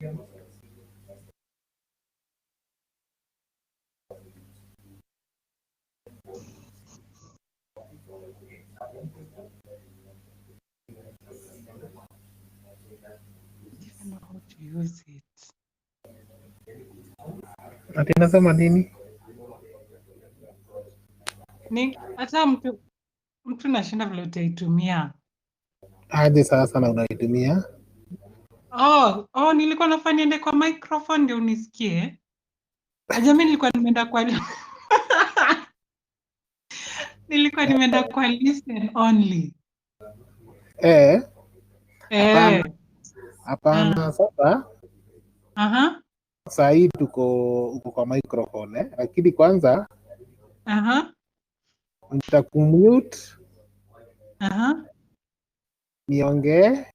I don't know how to use it. Ati nasema nini? Hata mtu nashinda vile utaitumia. Aje sasa na unaitumia? Nilikuwa nafanya niende kwa microphone ndio unisikie. Ajami nilikuwa nimeenda kwa nilikuwa nimeenda kwa listen only. Hapana. Sasa saa hii uko kwa microphone lakini kwanza nitakumute niongee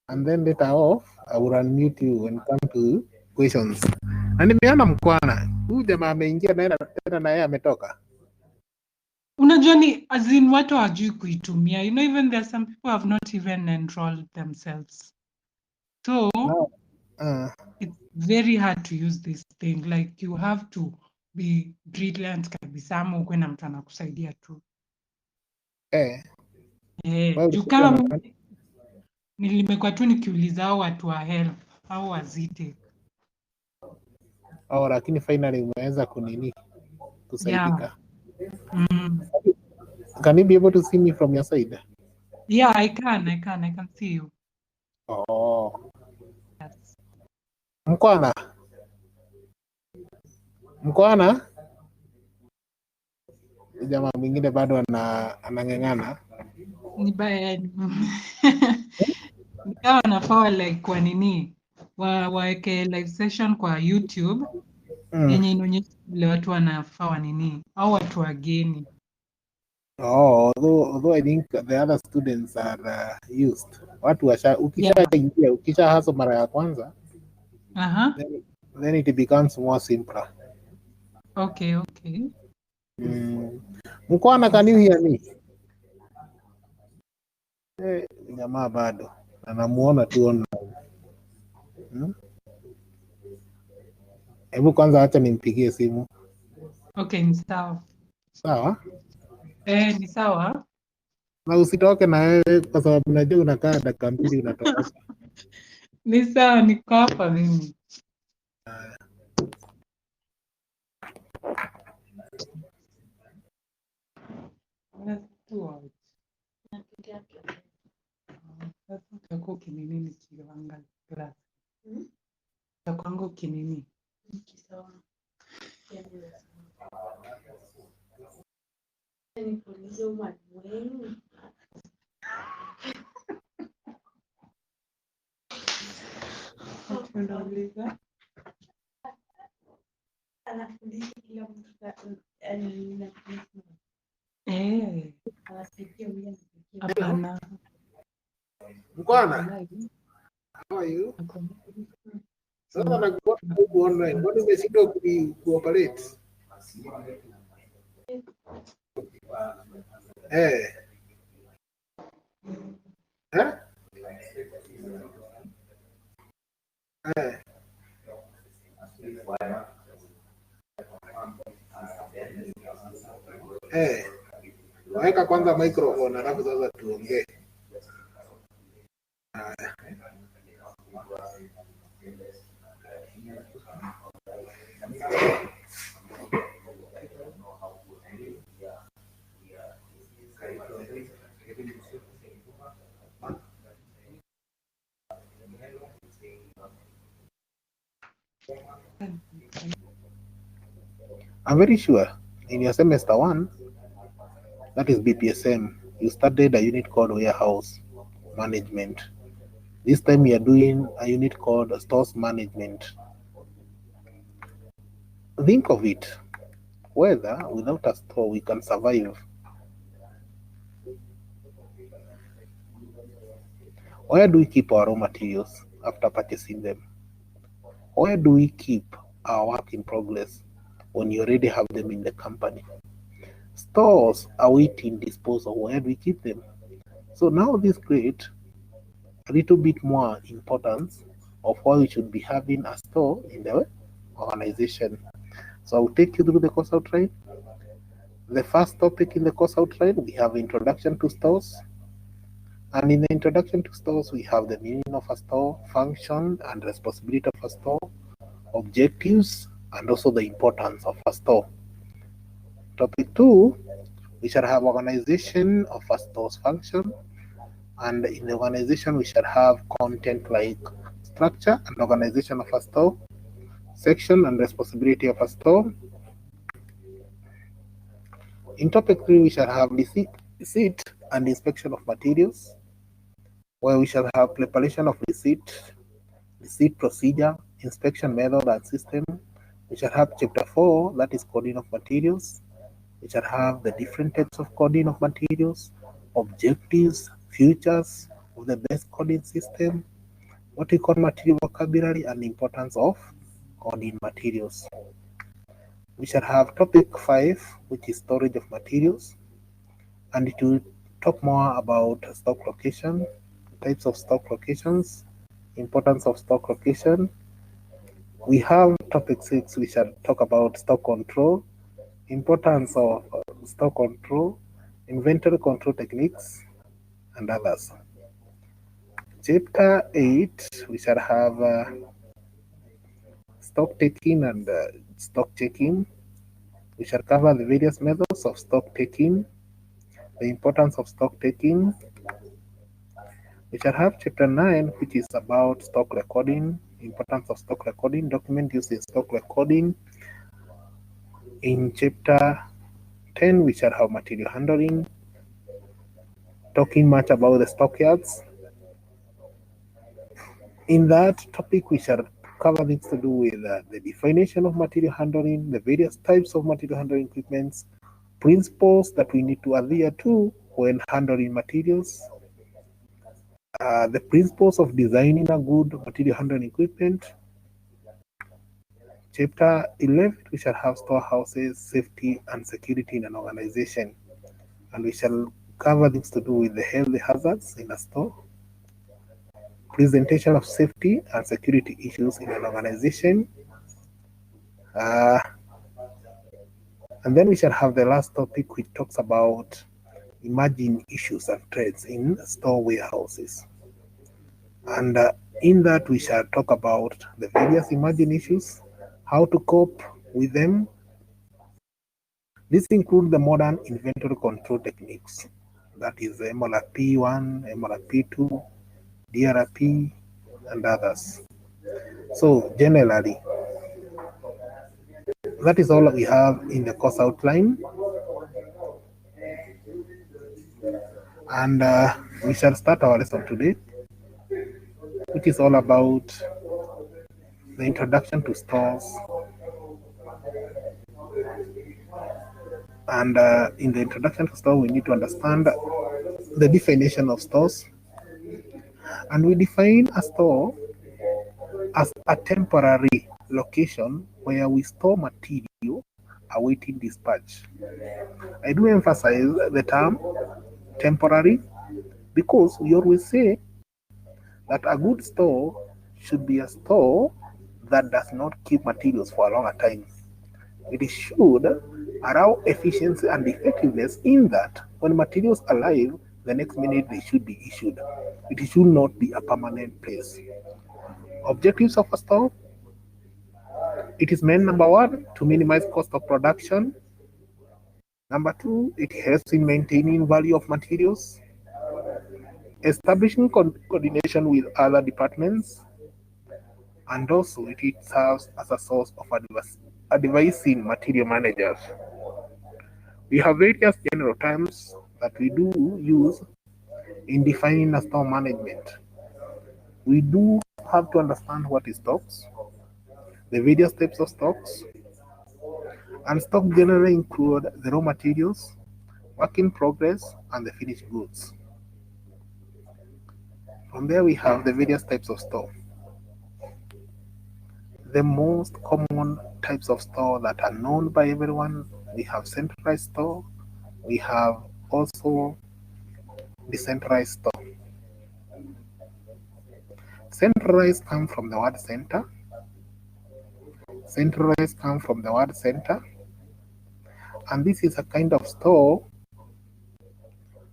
and then later off I will unmute you and come to questions. Na nimeona Mkwana huyu jamaa ameingia tena na yeye ametoka. Unajua ni as in watu hawajui kuitumia. You know, even there are some people have not even enrolled themselves. So it's very hard to use this thing. Like you have to be brilliant kabisa ama ukwe na mtu anakusaidia tu. Juu kama nilimekuwa tu nikiuliza hao watu wa help au wazite. Lakini finally umeweza kusaidika. Can you be able to see me from your side? Yeah, I can see you. Yes. Mkwana jamaa mwingine bado anang'ang'ana. Ni baya. Nikawa nafaa like kwa nini waweke live session kwa YouTube yenye inaonyesha vile watu wanafaa nini au watu wageni. Although I think the other students are used. Watu ukishaingia ukisha haso mara ya kwanza then it becomes more simpler. Okay. Mkwana, can you hear me? Jamaa bado anamuona tu online. Hebu kwanza acha nimpigie simu. Okay, ni sawa. Sawa? Ni sawa. Na usitoke na wewe kwa sababu najua unakaa dakika mbili unatoka. Ni sawa, niko hapa mimi. Tako kinini nikiwanga glass. Takwangu kinini. Sawa. Nikuulize mwalimu. Unauliza? Anafundisha kila mtu hapana. Mkwana, how are you? Sasa nakuwa huko online. Mbona umeshindwa kuoperate? Weka kwanza microphone alafu sasa tuongee. I'm very sure in your semester 1, that is BPSM, you studied a unit called warehouse management. This time you are doing a unit called stores management. Think of it, whether without a store we can survive. Where do we keep our raw materials after purchasing them? Where do we keep our work in progress when you already have them in the company? Stores are waiting disposal. Where do we keep them? So now this crate a little bit more importance of why we should be having a store in the organization. So I will take you through the course outline. The first topic in the course outline, we have introduction to stores. And in the introduction to stores, we have the meaning of a store, function and responsibility of a store, objectives, and also the importance of a store. Topic 2, we shall have organization of a store's function. And in the organization, we shall have content like structure and organization of a store, section and responsibility of a store. In topic 3, we shall have receipt and inspection of materials, where we shall have preparation of receipt procedure, inspection method and system. We shall have chapter 4, that is coding of materials. We shall have the different types of coding of materials, objectives, features of the best coding system, what we call material vocabulary, and the importance of coding materials. We shall have topic 5, which is storage of materials, and it will talk more about stock location, types of stock locations, importance of stock location. We have topic 6, we shall talk about stock control, importance of stock control, inventory control techniques, and others. Chapter 8, we shall have stock taking and stock checking. We shall cover the various methods of stock taking, the importance of stock taking. We shall have chapter 9, which is about stock recording, importance of stock recording, document used in stock recording. In chapter 10, we shall have material handling, talking much about the stockyards. In that topic, we shall cover things to do with the definition of material handling, the various types of material handling equipments, principles that we need to adhere to when handling materials, the principles of designing a good material handling equipment. Chapter 11, we shall have storehouses, safety and security in an organization, and we shall cover things to do with the health hazards in a store, presentation of safety and security issues in an organization, and then we shall have the last topic, which talks about emerging issues and trends in store warehouses. And in that, we shall talk about the various emerging issues, how to cope with them. This includes the modern inventory control techniques, that is MRP1, MRP2, DRP, and others. So generally, that is all we have in the course outline. And we shall start our lesson today, which is all about the introduction to stores. And in the introduction to stores, we need to understand the definition of stores. And we define a store as a temporary location where we store material awaiting dispatch. I do emphasize the term temporary because we always say that a good store should be a store that does not keep materials for a longer time. It should allow efficiency and effectiveness in that when materials arrive, the next minute they should be issued. It should not be a permanent place. Objectives of a store: it is meant, number 1, to minimize cost of production. Number 2, it helps in maintaining value of materials, establishing coordination with other departments, and also it serves as a source of advising material managers. We have various general terms that we do use in defining a store management. We do have to understand what is stocks, the various types of stocks, and stock generally include the raw materials, work in progress, and the finished goods. From there, we have the various types of store. The most common types of store that are known by everyone, we have centralized store, we have also decentralized store. Centralized come from the word center. Centralized come from the word center. And this is a kind of store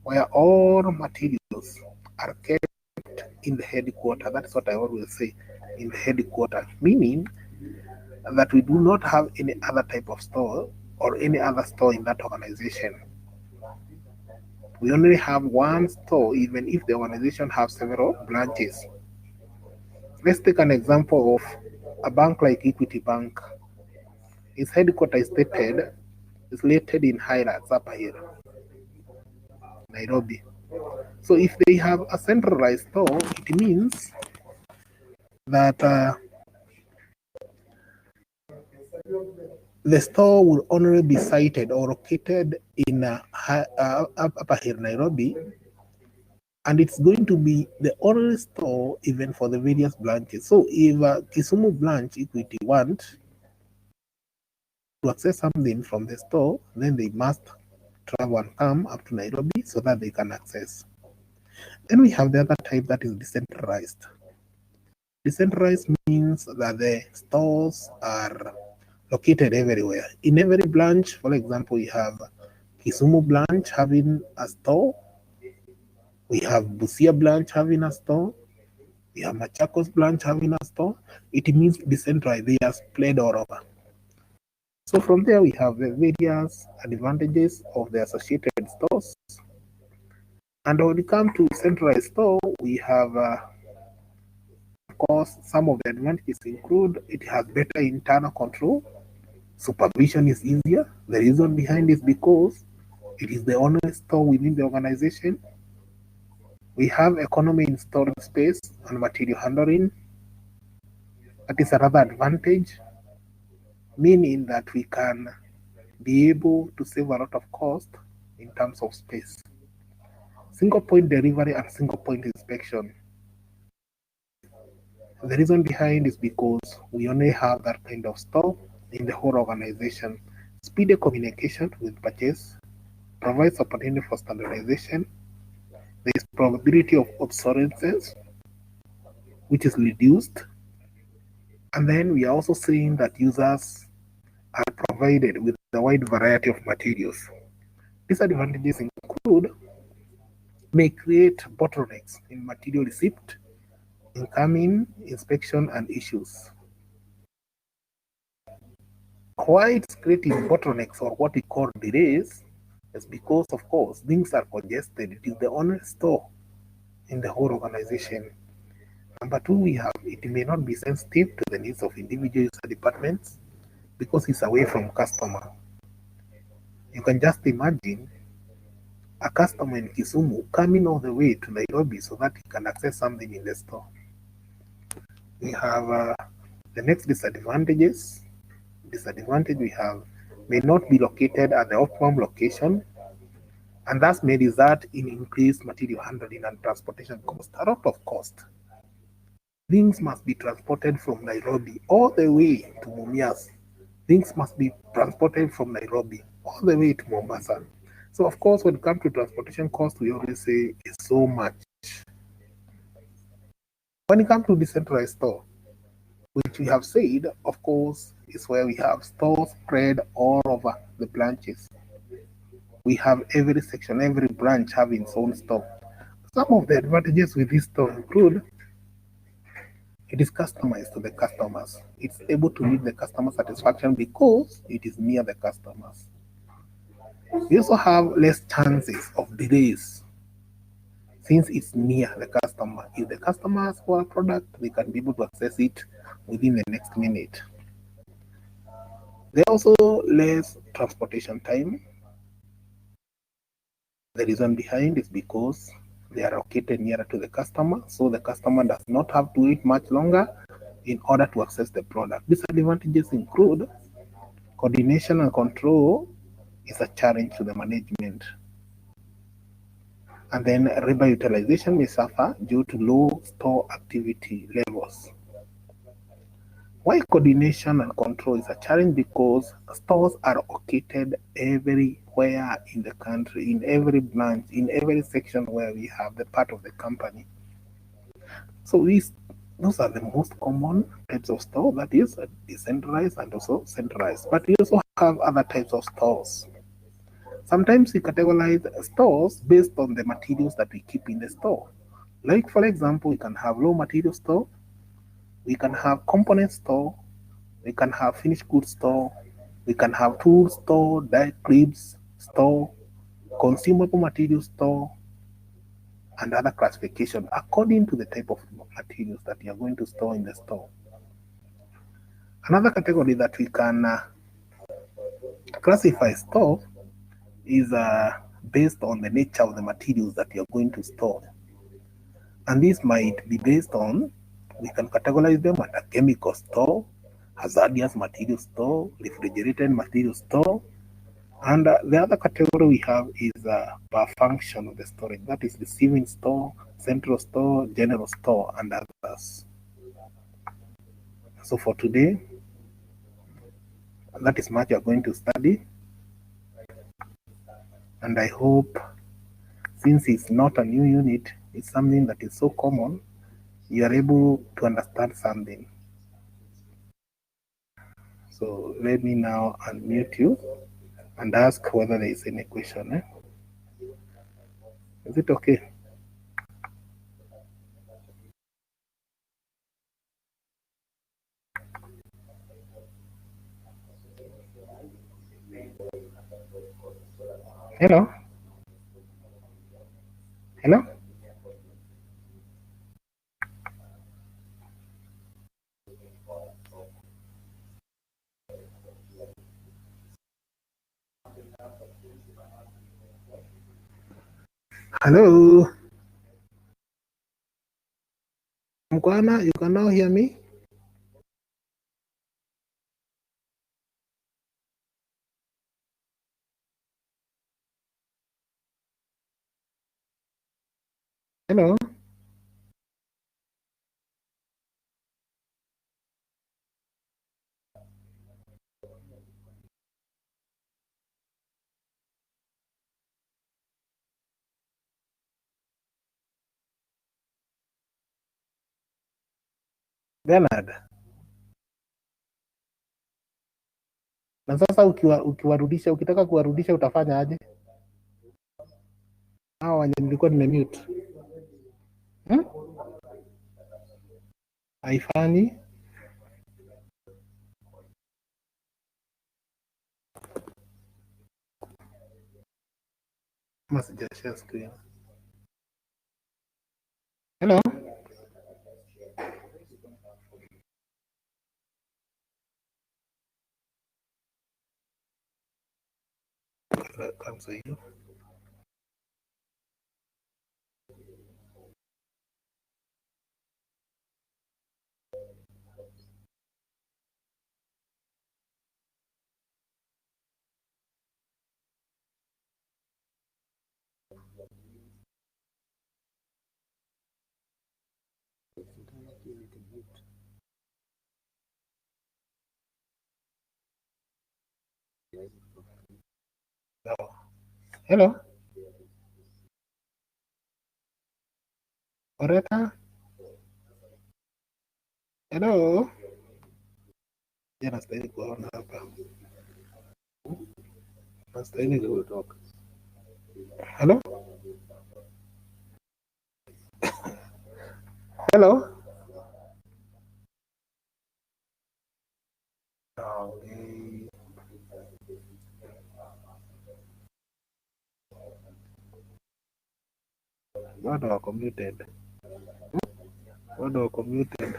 where all materials are kept in the headquarters. That's what I always say, in the headquarters, meaning that we do not have any other type of store or any other store in that organization. We only have one store, even if the organization has several branches. Let's take an example of a bank like Equity Bank. Its headquarters is located in Highlands, Upper Hill, Nairobi. So if they have a centralized store, it means that the store will only be sited or located in Upper Hill, Nairobi, and it's going to be the only store even for the various branches. So if Kisumu branch Equity want to access something from the store, then they must travel and come up to Nairobi so that they can access. Then we have the other type that is decentralized. Decentralized means that the stores are located everywhere. In every branch, for example, we have Kisumu branch having a store. We have Busia branch having a store. We have Machakos branch having a store. It means decentralized. They are spread all over. So from there, we have the various advantages of the associated stores. And when it comes to centralized store, we have, of course, some of the advantages include it has better internal control. Supervision is easier. The reason behind is because it is the only store within the organization. We have economy in storage space and material handling. That is another advantage, meaning that we can be able to save a lot of cost in terms of space. Single point delivery and single point inspection. The reason behind is because we only have that kind of store in the whole organization. Speedy communication with purchase provides opportunity for standardization. There is probability of obsolescence, which is reduced. And then we are also seeing that users are provided with a wide variety of materials. Disadvantages include may create bottlenecks in material receipt, incoming, inspection, and issues. Why it's creating bottlenecks or what we call delays is because, of course, things are congested. It is the only store in the whole organization. Number two, we have it may not be sensitive to the needs of individual user departments because it's away from customer. You can just imagine a customer in Kisumu coming all the way to Nairobi so that he can access something in the store. We have the next disadvantages. Disadvantage we have may not be located at the optimum location, and thus may result in increased material handling and transportation cost. A lot of cost. Things must be transported from Nairobi all the way to Mumias. Things must be transported from Nairobi all the way to Mombasa. So of course, when it comes to transportation cost, we always say it's so much. When it comes to decentralized store, which we have said, of course, is where we have stores spread all over the branches. We have every section, every branch having its own store. Some of the advantages with this store include it is customized to the customers. It's able to meet the customer satisfaction because it is near the customers. We also have less chances of delays since it's near the customer. If the customer asks for a product, they can be able to access it within the next minute. There are also less transportation time. The reason behind is because they are located nearer to the customer, so the customer does not have to wait much longer in order to access the product. Disadvantages include coordination and control is a challenge to the management. And then labor utilization may suffer due to low store activity levels. Why coordination and control is a challenge? Because stores are located everywhere in the country, in every branch, in every section where we have the part of the company. So Those are the most common types of store, that is decentralized and also centralized. But we also have other types of stores. Sometimes we categorize stores based on the materials that we keep in the store. Like, for example, we can have raw material store, we can have component store, we can have finished goods store, we can have tool store, cribs store, consumable material store, and other classification according to the type of materials that you are going to store in the store. Another category that we can classify store is based on the nature of the materials that you're going to store. And this might be based on, we can categorize them under chemical store, hazardous material store, refrigerated material store. And the other category we have is per function of the storage, that is receiving store, central store, general store, and others. So for today, that is much you're going to study. And I hope, since it's not a new unit, it's something that is so common, you are able to understand something. So let me now unmute you and ask whether there is any question. Is it okay? Hello? Hello? Hello? Mkwana, you can now hear me? Hello? Bernard. Na sasa ukiwarudisha, ukitaka kuwarudisha utafanya aje? Hao wenye nilikuwa nimemute. Haifanyi? Kama sijashare screen. Hello? Cancel hiyo. Hello? Oreta? Hello? Je, nastahili kuona hapa? Nastahili kutoka. Hello? Hello? Okay. Bado wako muted. Bado wako muted.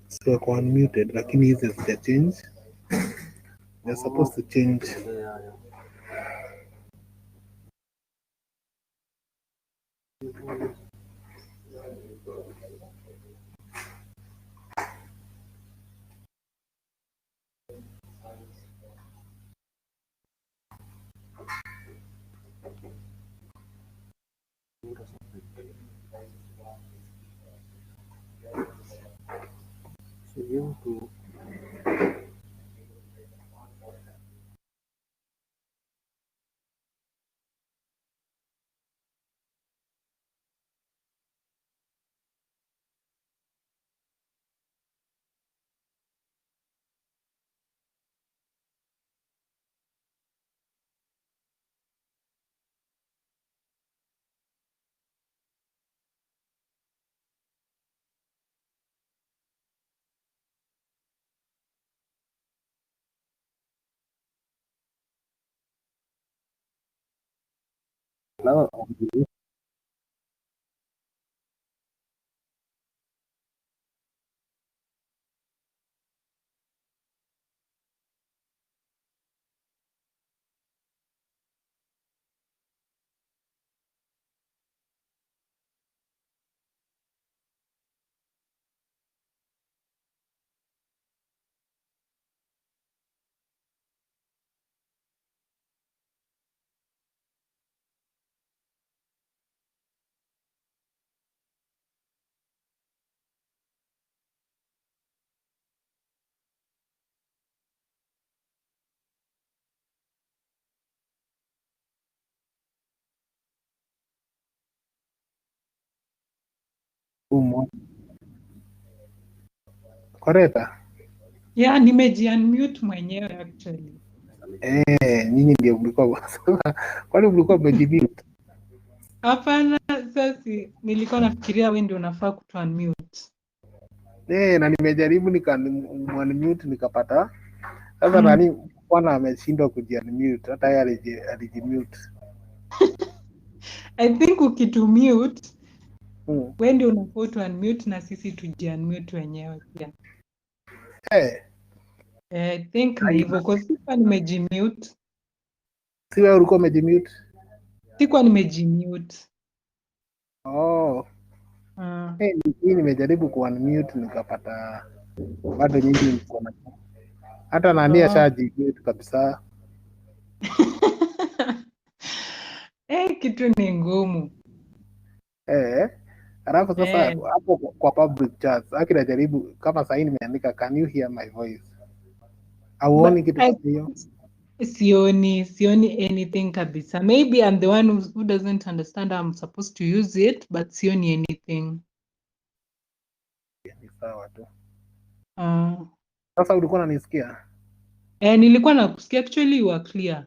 So wako unmuted, lakini hizi hazija change. They're supposed to change. Now, Koreta. Yeah, nimeji-unmute mwenyewe actually. Nyinyi ndio mlikuwa kwani mlikuwa mmejimute? Hapana, sasa nilikuwa nafikiria wewe ndio unafaa kutu-unmute. Na nimejaribu unmute nikapata. Sasa nani bwana ameshindwa kuji-unmute, hata yeye alijimute. I think ukitu-mute wewe ndio unafaa kutu-unmute na sisi tuji-unmute wenyewe pia. I think ni hivyo kwa sababu nimejimute. Si wewe ulikuwa umejimute? Sikuwa nimejimute. Mimi nimejaribu kuunmute nikapata bado nyinyi mko na hata nani ashajimute kabisa. Kitu ni ngumu. Alafu sasa hapo kwa public chat najaribu kama sasa nimeandika can you hear my voice? Auoni kitu kama hiyo? Sioni anything kabisa. Maybe I'm the one who doesn't understand I'm supposed to use it, but sioni anything. Ni sawa tu. Sasa ulikuwa unanisikia? Nilikuwa nakusikia, actually you were clear.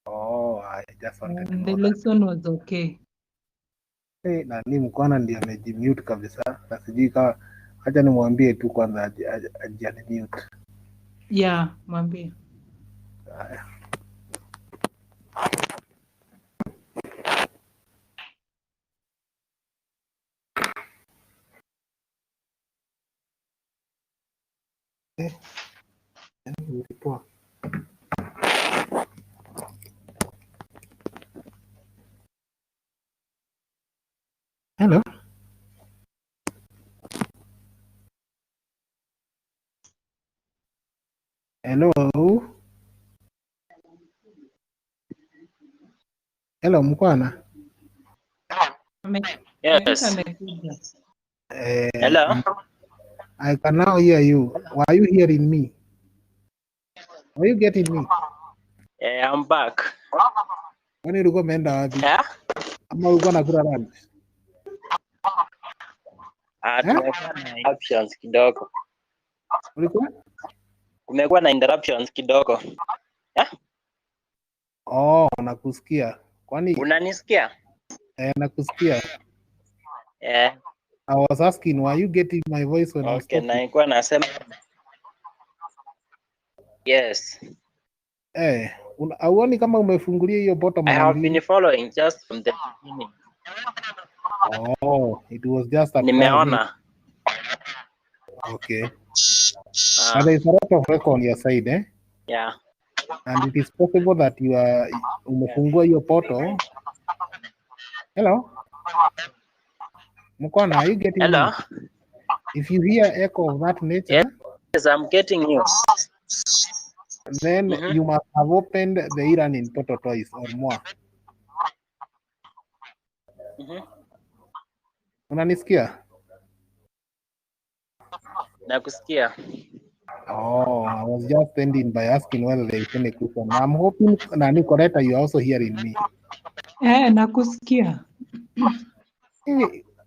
I just wanted to know. The lesson was okay. Nani mkwana ndio amejimute kabisa na sijui kama acha nimwambie tu kwanza ajiunmute. Yeah, mwambie. Hello. Hello mkwana. Yes. Hello. I can now hear you. Why are you hearing me? Are you getting me? I'm back. Kwani ulikuwa umeenda wapi? Ama ulikuwa nakula lunch? Tumekuwa na interruptions kidogo. Ulikuwa? Kumekuwa na interruptions kidogo. Nakusikia. Kwani unanisikia? Nakusikia. I was asking, were you getting my voice when I was talking? Nilikuwa nasema yes. Auoni kama umefungulia hiyo bottom? I have been following just from the beginning. It was just a nimeona. Okay. And there is a lot of record on your side, Yeah. And it is possible that you are umefungua hiyo portal. Hello? Mukwana, are you getting Hello? me? If you hear echo of that nature, yes, I'm getting you. Then you must have opened the e-learning portal twice or more. Unanisikia? Nakusikia. I was just ending by asking whether there is any question. I'm hoping Nani Koreta, you are also hearing me. Nakusikia.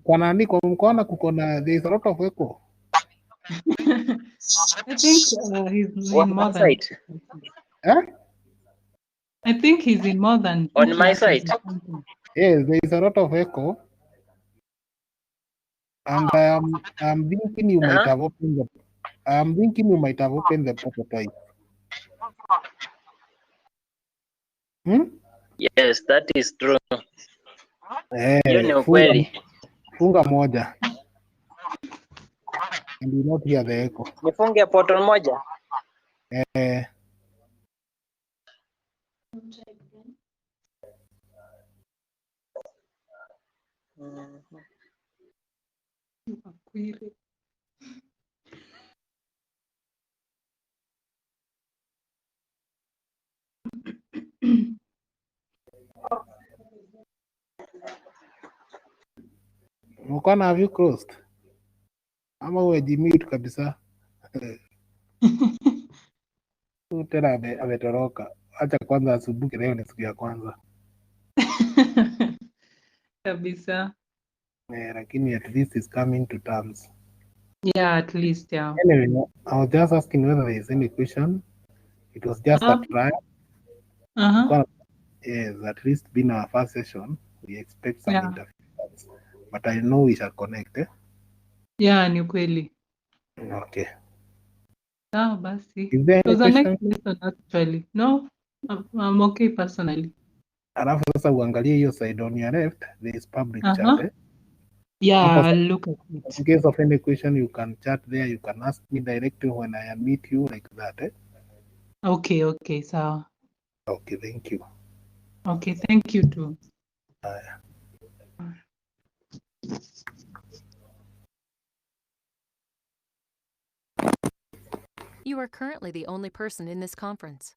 Kwa nani kwa mkoana kukona there is a lot of echo. I think he's in more than side. I think he's in more than on my side. Yes, there is a lot of echo. And I'm thinking you might have opened the portal twice. Yes, that is true. Hiyo ni funga, ukweli. funga moja. And you not hear the echo. Nifunge portal moja. Eh, Kweli. Mkono have you closed? Ama umejimute kabisa? Huyu tena ametoroka. Acha kwanza asubuhi, leo ni siku ya kwanza. Kabisa. Lakini at least is coming to terms. Yeah, at least, yeah. Anyway, I was just asking whether there is any question. It was just a trial. Uh-huh. Yes, at least being our first session, we expect some Yeah. interference. But I know we shall connect. Yeah, ni kweli. Okay. Sawa basi. Is there It any was a nice question? lesson actually. No, I'm okay personally. Alafu sasa uangalie hiyo side on your left, there is public chat. Uh-huh. Yeah, Hapo I'll look at in it. case of any question, you can chat there. You can ask me directly when I meet you like that. Okay, sawa. Okay, thank you. Okay, thank you too. You are currently the only person in this conference.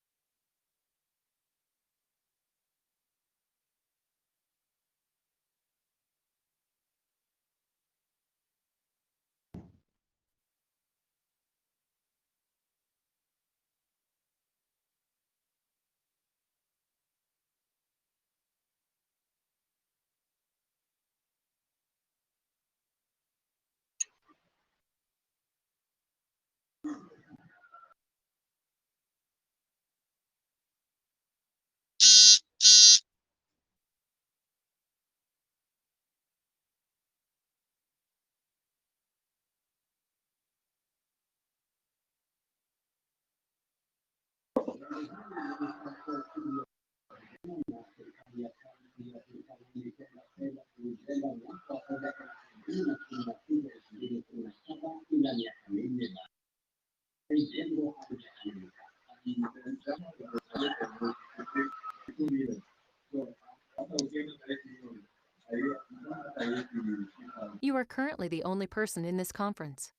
You are currently the only person in this conference.